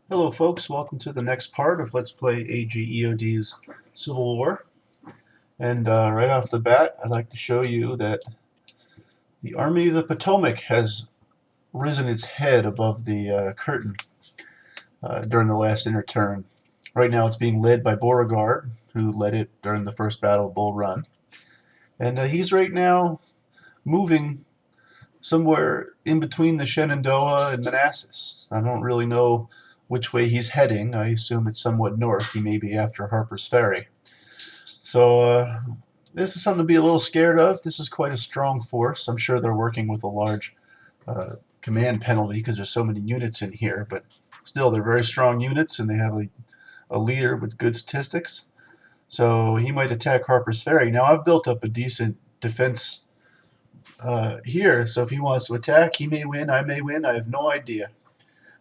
Hello folks, welcome to the next part of Let's Play AGEOD's Civil War. And right off the bat, I'd like to show you that the Army of the Potomac has risen its head above the curtain during the last interturn. Right now it's being led by Beauregard, who led it during the first Battle of Bull Run. And he's right now moving somewhere in between the Shenandoah and Manassas. I don't really know which way he's heading. I assume it's somewhat north. He may be after Harper's Ferry. So this is something to be a little scared of. This is quite a strong force. I'm sure they're working with a large command penalty because there's so many units in here, but still they're very strong units and they have a leader with good statistics. So he might attack Harper's Ferry. Now I've built up a decent defense here, so if he wants to attack, he may win, I may win, I have no idea.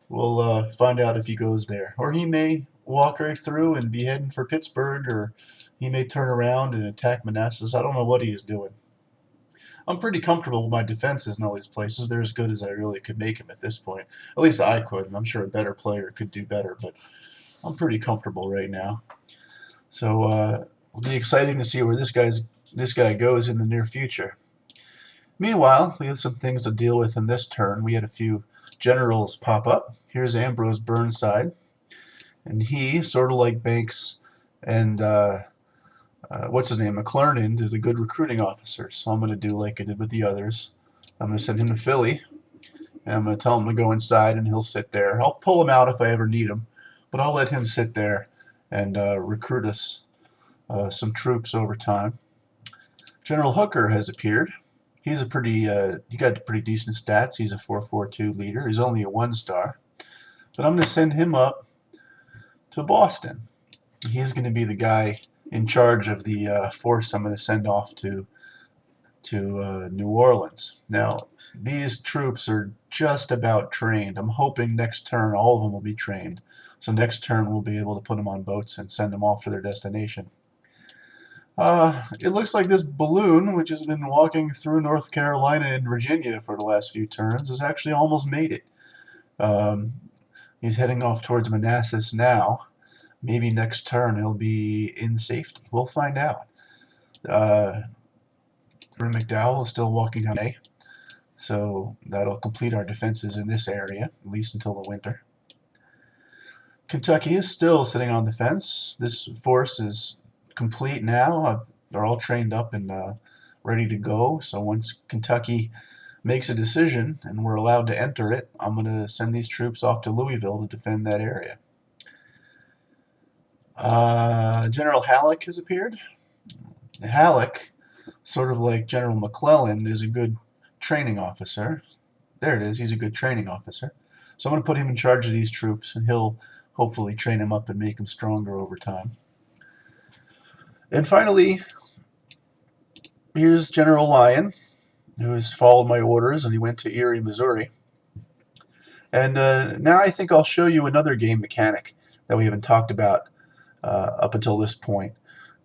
We'll find out if he goes there. Or he may walk right through and be heading for Pittsburgh, or he may turn around and attack Manassas. I don't know what he is doing. I'm pretty comfortable with my defenses in all these places. They're as good as I really could make them at this point. At least I could, and I'm sure a better player could do better, but I'm pretty comfortable right now. So it'll be exciting to see where this guy goes in the near future. Meanwhile, we have some things to deal with in this turn. We had a few generals pop up. Here's Ambrose Burnside, and he, sort of like Banks and what's his name, McClernand, is a good recruiting officer. So I'm going to do like I did with the others. I'm going to send him to Philly, and I'm going to tell him to go inside, and he'll sit there. I'll pull him out if I ever need him, but I'll let him sit there and recruit us some troops over time. General Hooker has appeared. He's a he got pretty decent stats. He's a 442 leader. He's only a 1-star. But I'm going to send him up to Boston. He's going to be the guy in charge of the force I'm going to send off to New Orleans. Now, these troops are just about trained. I'm hoping next turn all of them will be trained. So next turn we'll be able to put them on boats and send them off to their destination. It looks like this balloon, which has been walking through North Carolina and Virginia for the last few turns, has actually almost made it. He's heading off towards Manassas now. Maybe next turn he'll be in safety. We'll find out. McDowell is still walking down A, so that'll complete our defenses in this area, at least until the winter. Kentucky is still sitting on the fence. This force is complete now. They're all trained up and ready to go. So once Kentucky makes a decision and we're allowed to enter it, I'm going to send these troops off to Louisville to defend that area. General Halleck has appeared. Halleck, sort of like General McClellan, is a good training officer. There it is. He's a good training officer. So I'm going to put him in charge of these troops, and he'll hopefully train them up and make them stronger over time. And finally, here's General Lyon, who has followed my orders, and he went to Erie, Missouri. And now I think I'll show you another game mechanic that we haven't talked about up until this point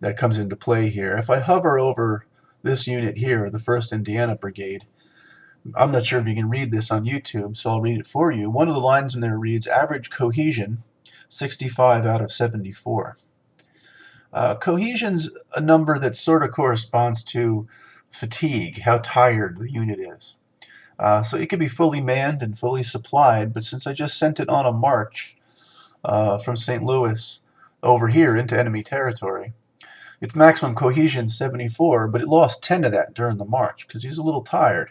that comes into play here. If I hover over this unit here, the 1st Indiana Brigade, I'm not sure if you can read this on YouTube, so I'll read it for you. One of the lines in there reads, average cohesion, 65 out of 74. Cohesion's a number that sort of corresponds to fatigue, how tired the unit is. So it could be fully manned and fully supplied, but since I just sent it on a march from St. Louis over here into enemy territory, its maximum cohesion is 74, but it lost 10 of that during the march because he's a little tired.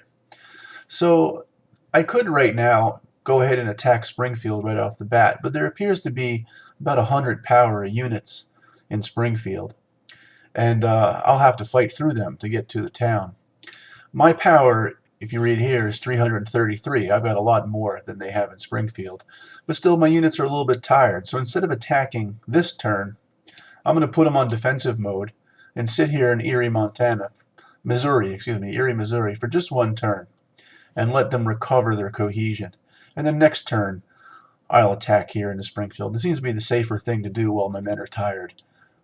So I could right now go ahead and attack Springfield right off the bat, but there appears to be about 100 power units in Springfield, and I'll have to fight through them to get to the town. My power, if you read here, is 333. I've got a lot more than they have in Springfield, but still my units are a little bit tired. So instead of attacking this turn, I'm going to put them on defensive mode and sit here in Erie, Missouri for just one turn and let them recover their cohesion. And then next turn, I'll attack here into Springfield. This seems to be the safer thing to do while my men are tired.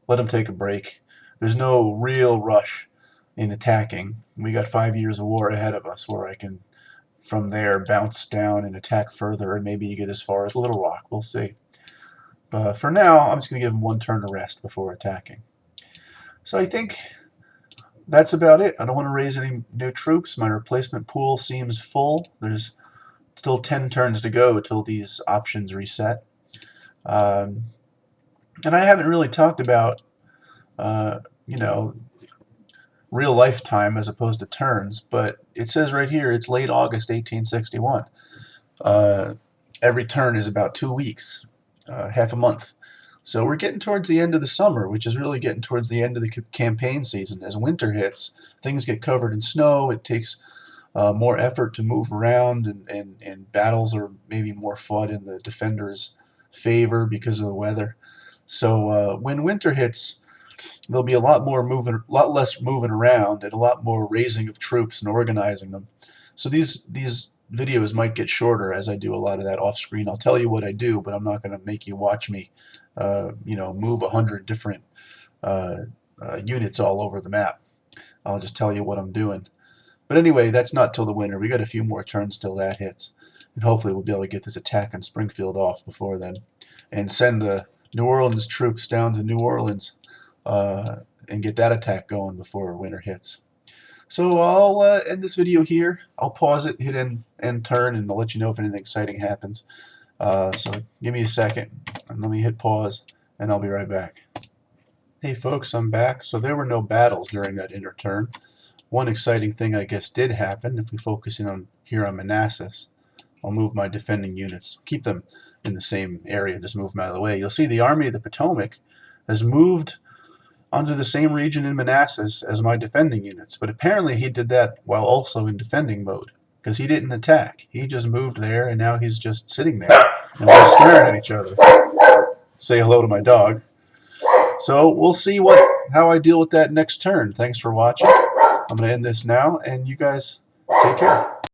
Let them take a break. There's no real rush in attacking. We got 5 years of war ahead of us where I can from there bounce down and attack further, and maybe you get as far as Little Rock. We'll see. But for now, I'm just going to give him one turn to rest before attacking. So I think that's about it. I don't want to raise any new troops. My replacement pool seems full. There's still 10 turns to go till these options reset. And I haven't really talked about, you know, real lifetime as opposed to turns, but it says right here it's late August 1861. Every turn is about 2 weeks, half a month. So we're getting towards the end of the summer, which is really getting towards the end of the campaign season. As winter hits, things get covered in snow. It takes more effort to move around, and battles are maybe more fought in the defender's favor because of the weather. So when winter hits, there'll be a lot less moving around, and a lot more raising of troops and organizing them. So these videos might get shorter as I do a lot of that off screen. I'll tell you what I do, but I'm not going to make you watch me, move 100 different units all over the map. I'll just tell you what I'm doing. But anyway, that's not till the winter. We got a few more turns till that hits, and hopefully we'll be able to get this attack on Springfield off before then, and send the New Orleans troops down to New Orleans and get that attack going before winter hits. So I'll end this video here. I'll pause it, hit end turn, and I'll let you know if anything exciting happens. So give me a second, and let me hit pause, and I'll be right back. Hey folks, I'm back. So there were no battles during that inner turn. One exciting thing I guess did happen. If we focus in on here on Manassas, I'll move my defending units, keep them in the same area, just move them out of the way. You'll see the Army of the Potomac has moved onto the same region in Manassas as my defending units, but apparently he did that while also in defending mode, because he didn't attack. He just moved there, and now he's just sitting there, and we're staring at each other. Say hello to my dog. So we'll see how I deal with that next turn. Thanks for watching. I'm going to end this now, and you guys take care.